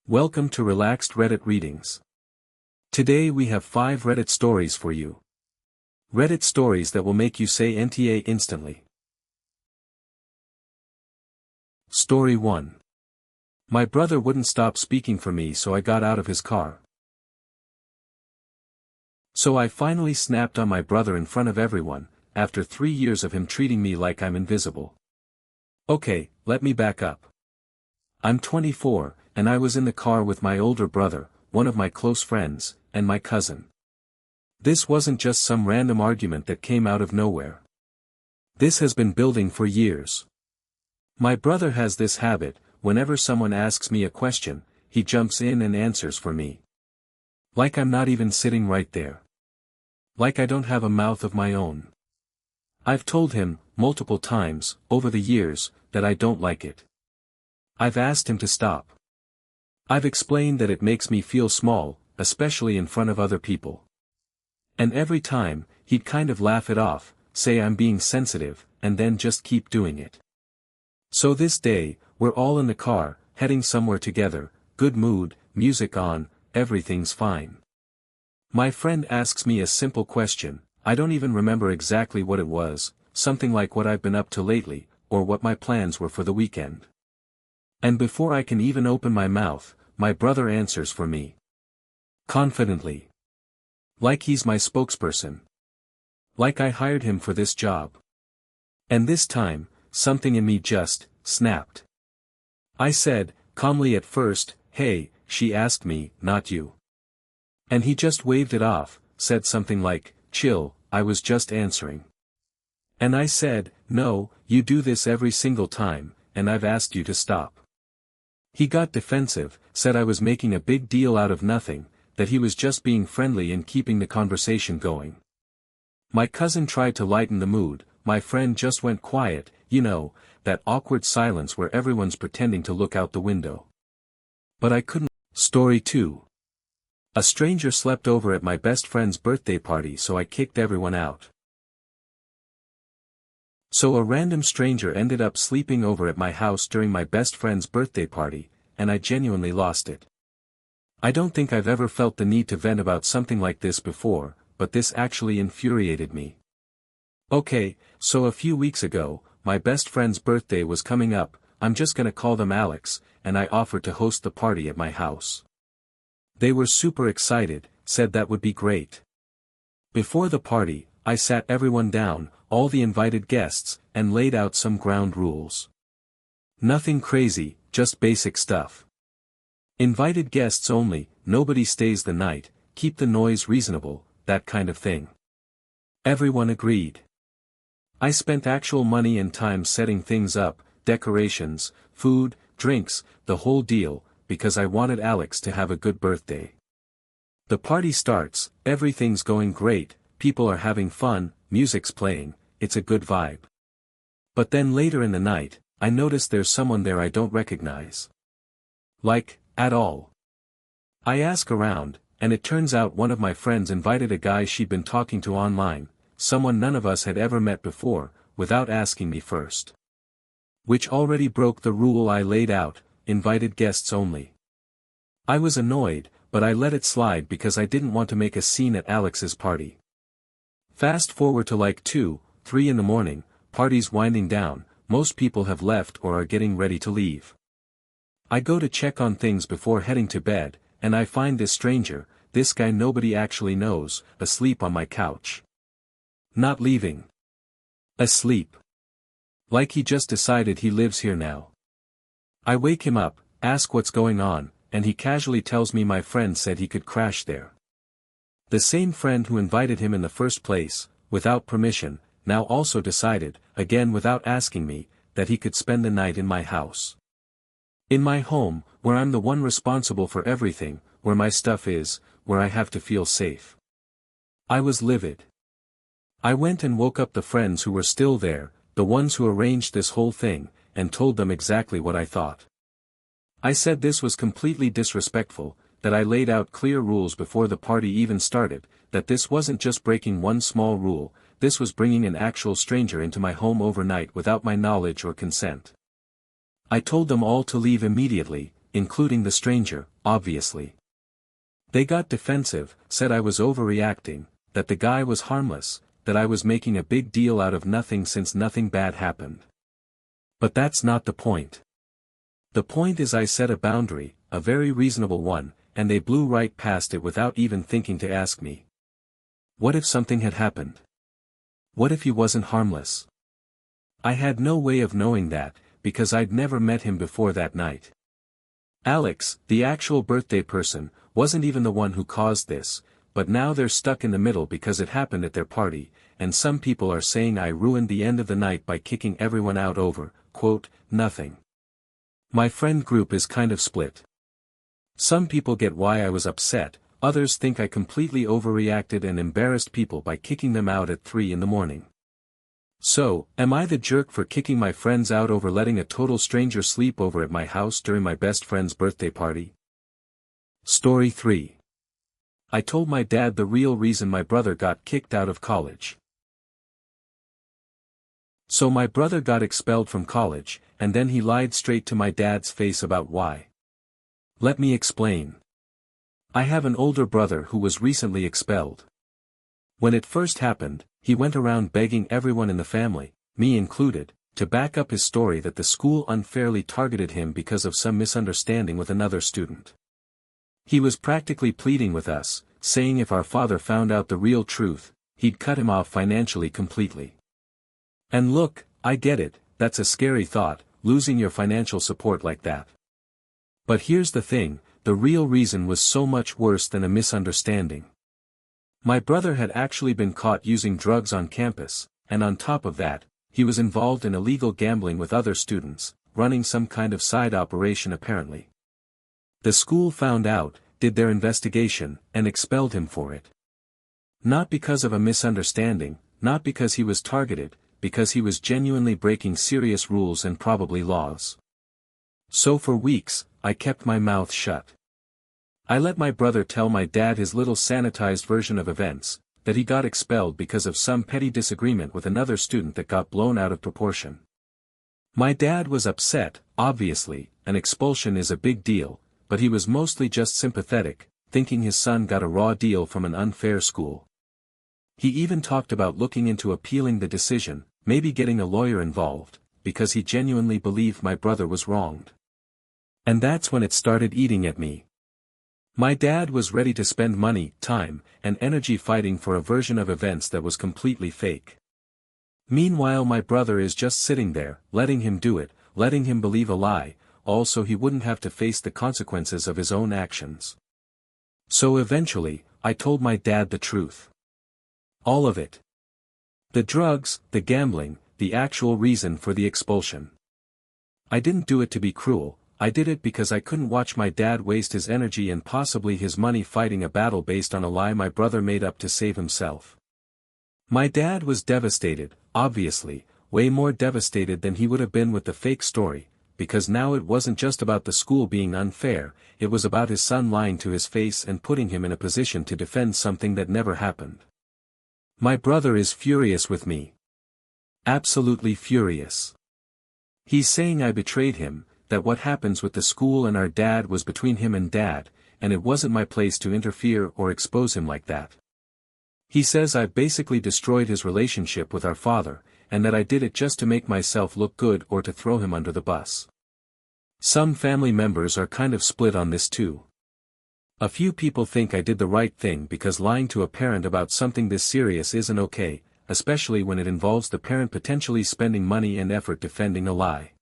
Welcome to Relaxed Reddit Readings. Today we have 5 Reddit stories for you. Reddit stories that will make you say NTA instantly. Story 1. My brother wouldn't stop speaking for me, so I got out of his car. So I finally snapped on my brother in front of everyone, after 3 years of him treating me like I'm invisible. Okay, let me back up. I'm 24, and I was in the car with my older brother, one of my close friends, and my cousin. This wasn't just some random argument that came out of nowhere. This has been building for years. My brother has this habit: whenever someone asks me a question, he jumps in and answers for me. Like I'm not even sitting right there. Like I don't have a mouth of my own. I've told him, multiple times, over the years, that I don't like it. I've asked him to stop. I've explained that it makes me feel small, especially in front of other people. And every time, he'd kind of laugh it off, say I'm being sensitive, and then just keep doing it. So this day, we're all in the car, heading somewhere together, good mood, music on, everything's fine. My friend asks me a simple question. I don't even remember exactly what it was, something like what I've been up to lately, or what my plans were for the weekend. And before I can even open my mouth, my brother answers for me. Confidently. Like he's my spokesperson. Like I hired him for this job. And this time, something in me just snapped. I said, calmly at first, "Hey," she asked me, "not you." And he just waved it off, said something like, "Chill, I was just answering." And I said, "No, you do this every single time, and I've asked you to stop." He got defensive, said I was making a big deal out of nothing, that he was just being friendly and keeping the conversation going. My cousin tried to lighten the mood. My friend just went quiet, that awkward silence where everyone's pretending to look out the window. But I couldn't. Story 2. A stranger slept over at my best friend's birthday party, so I kicked everyone out. So a random stranger ended up sleeping over at my house during my best friend's birthday party, and I genuinely lost it. I don't think I've ever felt the need to vent about something like this before, but this actually infuriated me. Okay, so a few weeks ago, my best friend's birthday was coming up. I'm just gonna call them Alex, and I offered to host the party at my house. They were super excited, said that would be great. Before the party, I sat everyone down, all the invited guests, and laid out some ground rules. Nothing crazy, just basic stuff. Invited guests only, nobody stays the night, keep the noise reasonable, that kind of thing. Everyone agreed. I spent actual money and time setting things up, decorations, food, drinks, the whole deal, because I wanted Alex to have a good birthday. The party starts, everything's going great, people are having fun, music's playing, it's a good vibe. But then later in the night, I notice there's someone there I don't recognize. Like, at all. I ask around, and it turns out one of my friends invited a guy she'd been talking to online, someone none of us had ever met before, without asking me first. Which already broke the rule I laid out, invited guests only. I was annoyed, but I let it slide because I didn't want to make a scene at Alex's party. Fast forward to like 2, 3 in the morning, party's winding down, most people have left or are getting ready to leave. I go to check on things before heading to bed, and I find this stranger, this guy nobody actually knows, asleep on my couch. Not leaving. Asleep. Like he just decided he lives here now. I wake him up, ask what's going on, and he casually tells me my friend said he could crash there. The same friend who invited him in the first place, without permission, now also decided, again without asking me, that he could spend the night in my house. In my home, where I'm the one responsible for everything, where my stuff is, where I have to feel safe. I was livid. I went and woke up the friends who were still there, the ones who arranged this whole thing, and told them exactly what I thought. I said this was completely disrespectful, that I laid out clear rules before the party even started, that this wasn't just breaking one small rule, this was bringing an actual stranger into my home overnight without my knowledge or consent. I told them all to leave immediately, including the stranger, obviously. They got defensive, said I was overreacting, that the guy was harmless, that I was making a big deal out of nothing since nothing bad happened. But that's not the point. The point is I set a boundary, a very reasonable one, and they blew right past it without even thinking to ask me. What if something had happened? What if he wasn't harmless? I had no way of knowing that, because I'd never met him before that night. Alex, the actual birthday person, wasn't even the one who caused this, but now they're stuck in the middle because it happened at their party, and some people are saying I ruined the end of the night by kicking everyone out over, quote, nothing. My friend group is kind of split. Some people get why I was upset, others think I completely overreacted and embarrassed people by kicking them out at 3 in the morning. So, am I the jerk for kicking my friends out over letting a total stranger sleep over at my house during my best friend's birthday party? Story 3. I told my dad the real reason my brother got kicked out of college. So my brother got expelled from college, and then he lied straight to my dad's face about why. Let me explain. I have an older brother who was recently expelled. When it first happened, he went around begging everyone in the family, me included, to back up his story that the school unfairly targeted him because of some misunderstanding with another student. He was practically pleading with us, saying if our father found out the real truth, he'd cut him off financially completely. And look, I get it, that's a scary thought, losing your financial support like that. But here's the thing, the real reason was so much worse than a misunderstanding. My brother had actually been caught using drugs on campus, and on top of that, he was involved in illegal gambling with other students, running some kind of side operation apparently. The school found out, did their investigation, and expelled him for it. Not because of a misunderstanding, not because he was targeted, because he was genuinely breaking serious rules and probably laws. So for weeks, I kept my mouth shut. I let my brother tell my dad his little sanitized version of events, that he got expelled because of some petty disagreement with another student that got blown out of proportion. My dad was upset, obviously, an expulsion is a big deal, but he was mostly just sympathetic, thinking his son got a raw deal from an unfair school. He even talked about looking into appealing the decision, maybe getting a lawyer involved, because he genuinely believed my brother was wronged. And that's when it started eating at me. My dad was ready to spend money, time, and energy fighting for a version of events that was completely fake. Meanwhile my brother is just sitting there, letting him do it, letting him believe a lie, all so he wouldn't have to face the consequences of his own actions. So eventually, I told my dad the truth. All of it. The drugs, the gambling, the actual reason for the expulsion. I didn't do it to be cruel, I did it because I couldn't watch my dad waste his energy and possibly his money fighting a battle based on a lie my brother made up to save himself. My dad was devastated, obviously, way more devastated than he would have been with the fake story, because now it wasn't just about the school being unfair, it was about his son lying to his face and putting him in a position to defend something that never happened. My brother is furious with me. Absolutely furious. He's saying I betrayed him, that what happens with the school and our dad was between him and dad, and it wasn't my place to interfere or expose him like that. He says I basically destroyed his relationship with our father, and that I did it just to make myself look good or to throw him under the bus. Some family members are kind of split on this too. A few people think I did the right thing because lying to a parent about something this serious isn't okay, especially when it involves the parent potentially spending money and effort defending a lie.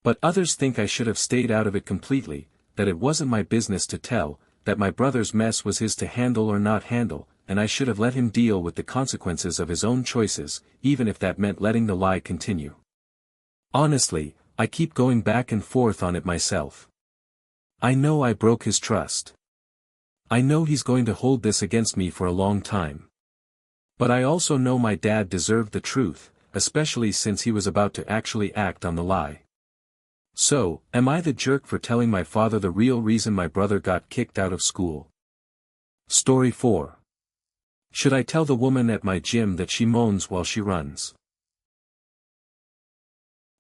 But others think I should have stayed out of it completely, that it wasn't my business to tell, that my brother's mess was his to handle or not handle, and I should have let him deal with the consequences of his own choices, even if that meant letting the lie continue. Honestly, I keep going back and forth on it myself. I know I broke his trust. I know he's going to hold this against me for a long time. But I also know my dad deserved the truth, especially since he was about to actually act on the lie. So, am I the jerk for telling my father the real reason my brother got kicked out of school? Story 4. Should I tell the woman at my gym that she moans while she runs?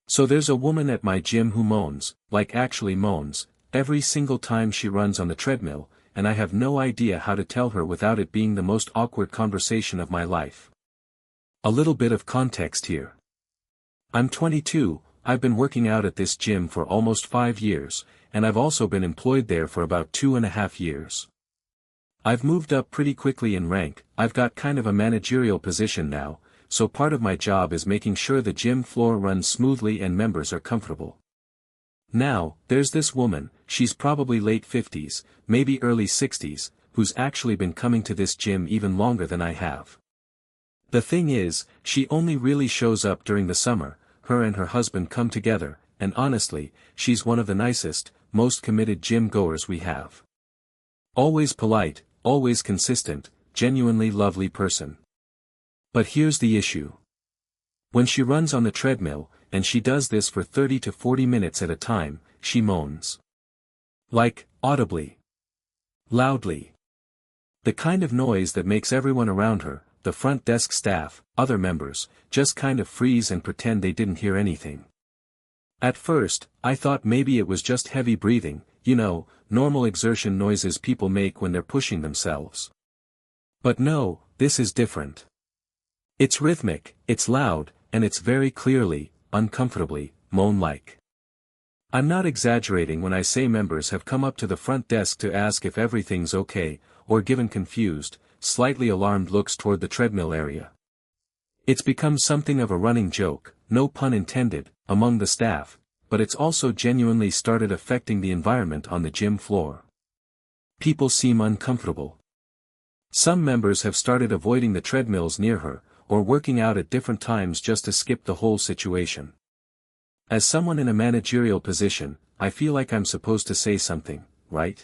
So there's a woman at my gym who moans, like actually moans, every single time she runs on the treadmill, and I have no idea how to tell her without it being the most awkward conversation of my life. A little bit of context here. I'm 22, I've been working out at this gym for almost 5 years, and I've also been employed there for about 2.5 years. I've moved up pretty quickly in rank, I've got kind of a managerial position now, so part of my job is making sure the gym floor runs smoothly and members are comfortable. Now, there's this woman, she's probably late 50s, maybe early 60s, who's actually been coming to this gym even longer than I have. The thing is, she only really shows up during the summer, her and her husband come together, and honestly, she's one of the nicest, most committed gym goers we have. Always polite, always consistent, genuinely lovely person. But here's the issue. When she runs on the treadmill, and she does this for 30 to 40 minutes at a time, she moans. Like, audibly. Loudly. The kind of noise that makes everyone around her, the front desk staff, other members, just kind of freeze and pretend they didn't hear anything. At first, I thought maybe it was just heavy breathing, you know, normal exertion noises people make when they're pushing themselves. But no, this is different. It's rhythmic, it's loud, and it's very clearly, uncomfortably, moan-like. I'm not exaggerating when I say members have come up to the front desk to ask if everything's okay, or given confused, slightly alarmed looks toward the treadmill area. It's become something of a running joke, no pun intended, among the staff, but it's also genuinely started affecting the environment on the gym floor. People seem uncomfortable. Some members have started avoiding the treadmills near her, or working out at different times just to skip the whole situation. As someone in a managerial position, I feel like I'm supposed to say something, right?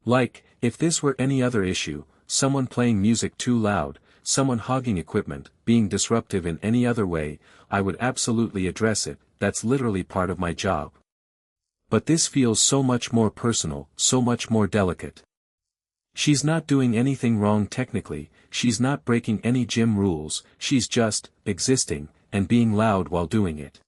Like, if this were any other issue, someone playing music too loud, someone hogging equipment, being disruptive in any other way, I would absolutely address it, that's literally part of my job. But this feels so much more personal, so much more delicate. She's not doing anything wrong technically, she's not breaking any gym rules, she's just, existing, and being loud while doing it.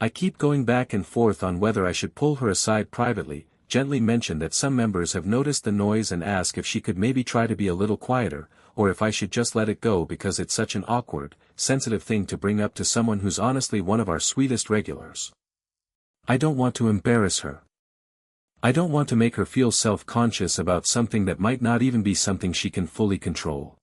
I keep going back and forth on whether I should pull her aside privately, gently mention that some members have noticed the noise and ask if she could maybe try to be a little quieter, or if I should just let it go because it's such an awkward, sensitive thing to bring up to someone who's honestly one of our sweetest regulars. I don't want to embarrass her. I don't want to make her feel self-conscious about something that might not even be something she can fully control.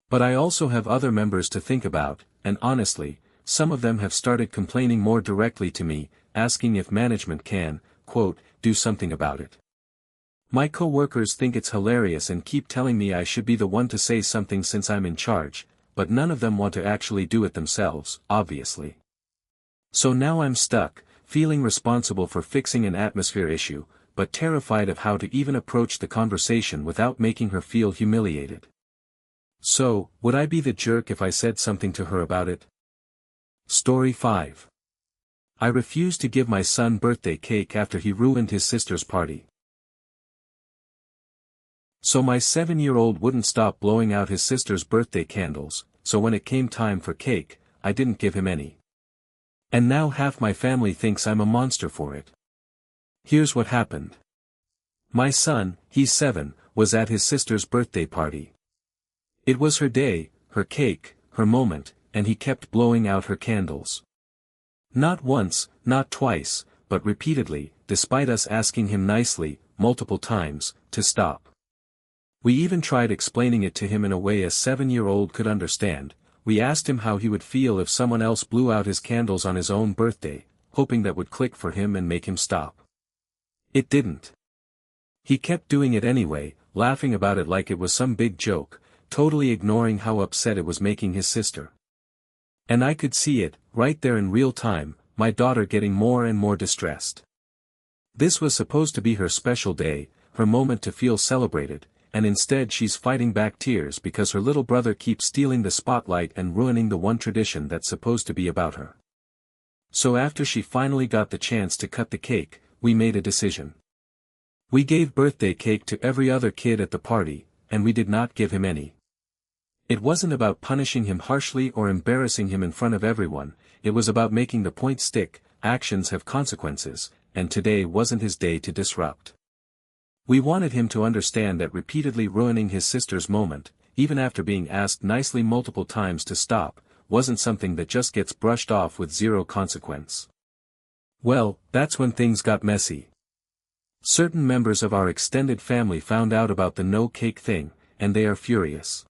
But I also have other members to think about, and honestly, some of them have started complaining more directly to me, asking if management can, quote, do something about it. My co-workers think it's hilarious and keep telling me I should be the one to say something since I'm in charge, but none of them want to actually do it themselves, obviously. So now I'm stuck, feeling responsible for fixing an atmosphere issue, but terrified of how to even approach the conversation without making her feel humiliated. So, would I be the jerk if I said something to her about it? Story 5. I refused to give my son birthday cake after he ruined his sister's party. So my 7-year-old wouldn't stop blowing out his sister's birthday candles, so when it came time for cake, I didn't give him any. And now half my family thinks I'm a monster for it. Here's what happened. My son, he's 7, was at his sister's birthday party. It was her day, her cake, her moment, and he kept blowing out her candles. Not once, not twice, but repeatedly, despite us asking him nicely, multiple times, to stop. We even tried explaining it to him in a way a 7-year-old could understand. We asked him how he would feel if someone else blew out his candles on his own birthday, hoping that would click for him and make him stop. It didn't. He kept doing it anyway, laughing about it like it was some big joke, totally ignoring how upset it was making his sister. And I could see it, right there in real time, my daughter getting more and more distressed. This was supposed to be her special day, her moment to feel celebrated, and instead she's fighting back tears because her little brother keeps stealing the spotlight and ruining the one tradition that's supposed to be about her. So after she finally got the chance to cut the cake, we made a decision. We gave birthday cake to every other kid at the party, and we did not give him any. It wasn't about punishing him harshly or embarrassing him in front of everyone, it was about making the point stick, actions have consequences, and today wasn't his day to disrupt. We wanted him to understand that repeatedly ruining his sister's moment, even after being asked nicely multiple times to stop, wasn't something that just gets brushed off with zero consequence. Well, that's when things got messy. Certain members of our extended family found out about the no cake thing, and they are furious.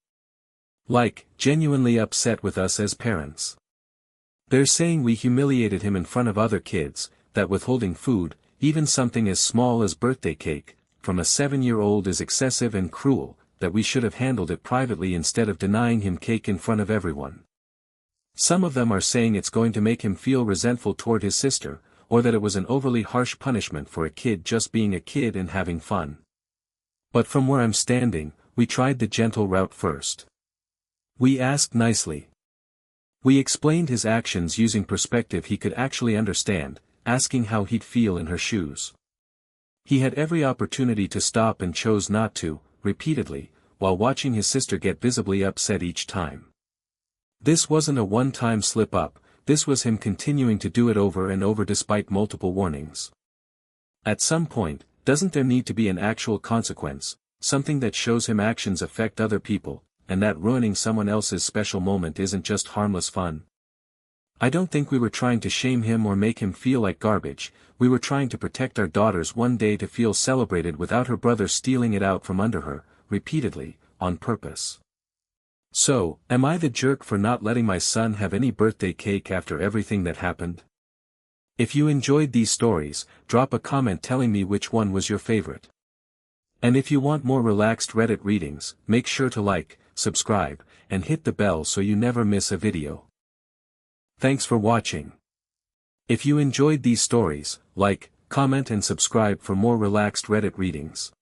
Like, genuinely upset with us as parents. They're saying we humiliated him in front of other kids, that withholding food, even something as small as birthday cake, from a 7-year-old is excessive and cruel, that we should have handled it privately instead of denying him cake in front of everyone. Some of them are saying it's going to make him feel resentful toward his sister, or that it was an overly harsh punishment for a kid just being a kid and having fun. But from where I'm standing, we tried the gentle route first. We asked nicely. We explained his actions using perspective he could actually understand, asking how he'd feel in her shoes. He had every opportunity to stop and chose not to, repeatedly, while watching his sister get visibly upset each time. This wasn't a one-time slip-up, this was him continuing to do it over and over despite multiple warnings. At some point, doesn't there need to be an actual consequence, something that shows him actions affect other people, and that ruining someone else's special moment isn't just harmless fun? I don't think we were trying to shame him or make him feel like garbage, we were trying to protect our daughters one day to feel celebrated without her brother stealing it out from under her, repeatedly, on purpose. So, am I the jerk for not letting my son have any birthday cake after everything that happened? If you enjoyed these stories, drop a comment telling me which one was your favorite. And if you want more relaxed Reddit readings, make sure to like, subscribe, and hit the bell so you never miss a video. Thanks for watching. If you enjoyed these stories, like, comment and subscribe for more relaxed Reddit readings.